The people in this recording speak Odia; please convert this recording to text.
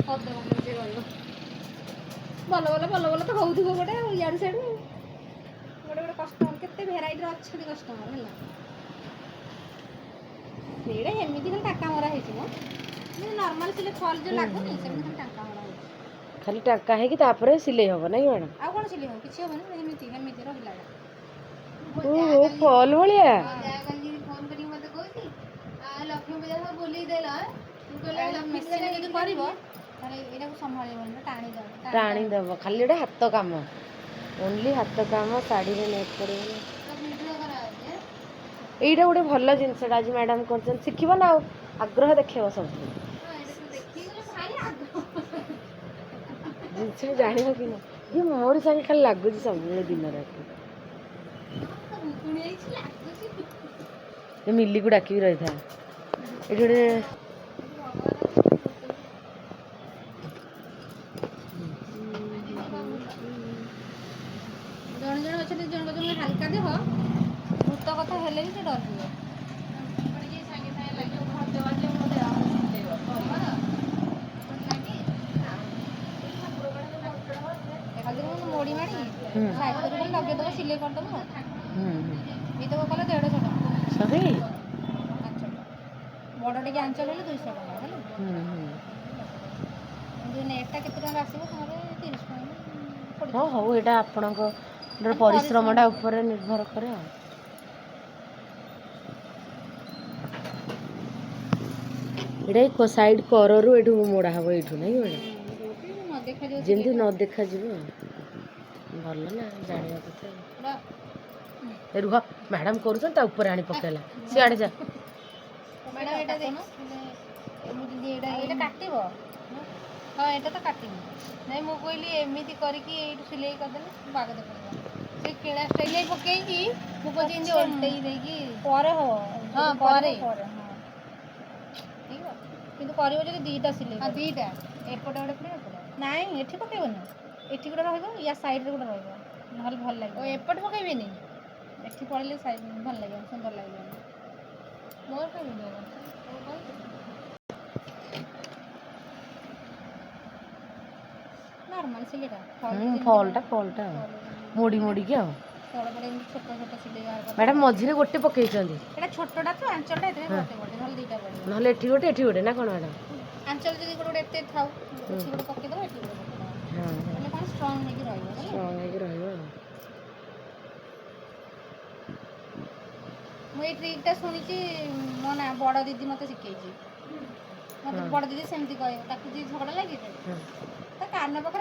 ଅଧେ ଘଣ୍ଟେ ସେ ରହିବ। ଭଲ ତ ହଉଥିବ ଗୋଟେ ଆଉ ଇଆଡ଼ୁ ସିଆଡ଼ୁ ଗୋଟେ କଷ୍ଟମର କେତେ ଭେରାଇଟିର ଅଛନ୍ତି କଷ୍ଟମର ହେଲା। ସେଇଟା ଏମିତି ଖାଲି ଟାଙ୍କା ମରା ହେଇଛି ମ ନର୍ମାଲ ସିଲେ ଫଲ୍ ଯୋଉ ଲାଗୁନି ସେମିତି ଖାଲି ଟାଙ୍କା ମରା ହେଇଛି। ଖାଲି ଟାଙ୍କା ହେଇକି ତାପରେ ସିଲେଇ ହବ ନାଇଁ ମ୍ୟାଡ଼ାମ? ଆଉ କ'ଣ ସିଲେଇ ହବ? କିଛି ହବନି ଏମିତି ରହିଲା। ଓହୋ ଫଲ୍ ଭଳିଆ। ଫୋନ୍ କରିକି ମୋତେ କହୁଛି ଲକ୍ଷ୍ମୀ ପୂଜା ସବୁ ବୁଲେଇ ଦେଲ ମେସିନ୍ ଯଦି କରିବ ତାହେଲେ ଏଇଟାକୁ ସମ୍ଭାଳିବନି ଟାଣିଦବ ଖାଲି ଗୋଟେ ହାତ କାମ, ଓନ୍ଲି ହାତ କାମ। ଶାଢ଼ୀରେ ନେଟ୍ ପଡ଼ିବ। ଏଇଟା ଗୋଟେ ଭଲ ଜିନିଷଟା ଆଜି ମ୍ୟାଡ଼ାମ୍ କରୁଛନ୍ତି, ଶିଖିବ ନା ଆଉ ଆଗ୍ରହ ଦେଖେଇବ ସବୁ ଜିନିଷ ଜାଣିବ କି ନା। ଇଏ ମୋରି ସାଙ୍ଗେ ଖାଲି ଲାଗୁଛି ସବୁବେଳେ ଦିନ ରାତି। ଏ ମିଲିକୁ ଡାକିବି ରହିଥା ଏଠି ଗୋଟେ ଜଣେ ଅଛନ୍ତି ଜଣଙ୍କ ହାଲକା ଦେହ ଭୂତ କଥା ହେଲେ ବି ସେ ଡରିଯିବ। ମୋଡ଼ି ମାଡ଼ି ସାଇଜ୍ କରି ଲଗେଇଦେବ, ସିଲେଇ କରିଦେବ। ଏଇତକ କଲେ 150 ଟଙ୍କା। ବଡ଼ ଟିକେ ଆଞ୍ଚଲ ହେଲେ 200 ଟଙ୍କା ହେଲା। କିନ୍ତୁ ନେଟ୍ଟା କେତେ ଟଙ୍କା ଆସିବ ତାହେଲେ 30 ଟଙ୍କା। ହଁ ହଉ, ଏଇଟା ଆପଣଙ୍କ ପରିଶ୍ରମଟା ଉପରେ ନିର୍ଭର କରେ ଆଉ। ଏଇଟା ସାଇଡ୍ କରରୁ ଏଇଠୁ ମୋଡ଼ା ହବ ଏଇଠୁ ନାଇଁ ମ୍ୟାଡ଼ାମ୍? ଯେମିତି ନ ଦେଖାଯିବ। ଭଲ ନା ଜାଣିବା କଥା। ରୁହ ମ୍ୟାଡ଼ାମ୍ କରୁଛନ୍ତି ତା ଉପରେ ଆଣି ପକେଇଲା, ସିଆଡ଼େ ଯା। ଏଇଟା କାଟିବ। ହଁ ଏଇଟା ତ କାଟିବି। ନାଇଁ ମୁଁ କହିଲି ଏମିତି କରିକି ଏଇଠୁ ସିଲେଇ କରିଦେଲେ ବାଗ ଦେଖାଯିବ। ସେ କିଣା ସିଲେଇ ପକେଇକି ମୁଁ କହୁଛି ଏମିତି ଓଲଟେଇ ଦେଇକି ପରେ ହବ। ହଁ ପରେ କିନ୍ତୁ କରିବ ଯଦି ଦିଟା ସିଲେଇ। ହଁ ଦିଟା, ଏପଟେ ଗୋଟେ ପଡ଼ିବ ଏପଟେ। ନାଇଁ ଏଠି ପକେଇବନି, ଏଠି ଗୋଟେ ରହିବ, ୟା ସାଇଡ଼୍ରେ ଗୋଟେ ରହିବ, ନହେଲେ ଭଲ ଲାଗିବ। ଏପଟେ ପକେଇବିନି, ଏଠି ପଡ଼ିଲେ ଭଲ ଲାଗିବ, ସୁନ୍ଦର ଲାଗିବ। ମୋର କେମିତି ହବ? ନର୍ମାଲ ସିଲେଇଟା ଫଲ୍ଟା ମୋଡ଼ି ମୋଡ଼ିକି ଆଉ। ତଳପଟେ ଏମିତି ଛୋଟ ସିଲେଇ ବାହାର କରିଦେବ। ମ୍ୟାଡ଼ାମ୍ ମଝିରେ ଗୋଟେ ପକେଇଛନ୍ତି। ଏଇଟା ଛୋଟଟା ତ ଆଞ୍ଚଲଟା ଏଥିରେ ଗୋଟେ ନହେଲେ ଦିଟା ପଡ଼ିବ। ନହେଲେ ଏଠି ଗୋଟେ ନା କ'ଣ ମ୍ୟାଡ଼ାମ୍? ଆଞ୍ଚଲ ଯଦି ଗୋଟେ ଏତେ ଥାଉ ଏଠି ଗୋଟେ ପକେଇଦେବ, ଏଠି ଗୋଟେ ପକେଇଦେବ। ହେଲେ କ'ଣ ଷ୍ଟ୍ରଙ୍ଗ ହେଇକି ରହିବ। ଷ୍ଟ୍ରଙ୍ଗ ହେଇକି ରହିବ ଆଉ। ମୁଁ ଏଇ ଟ୍ରିକ୍ଟା ଶୁଣିଛି, ମୋ ନା ବଡ଼ ଦିଦି ମୋତେ ଶିଖେଇଛି। ମୋତେ ବଡ଼ ଦିଦି ସେମିତି କହିବ, ତାକୁ ଯିଏ ଝଗଡ଼ା ଲାଗିଥାଏ ତା କାନ ପାଖରେ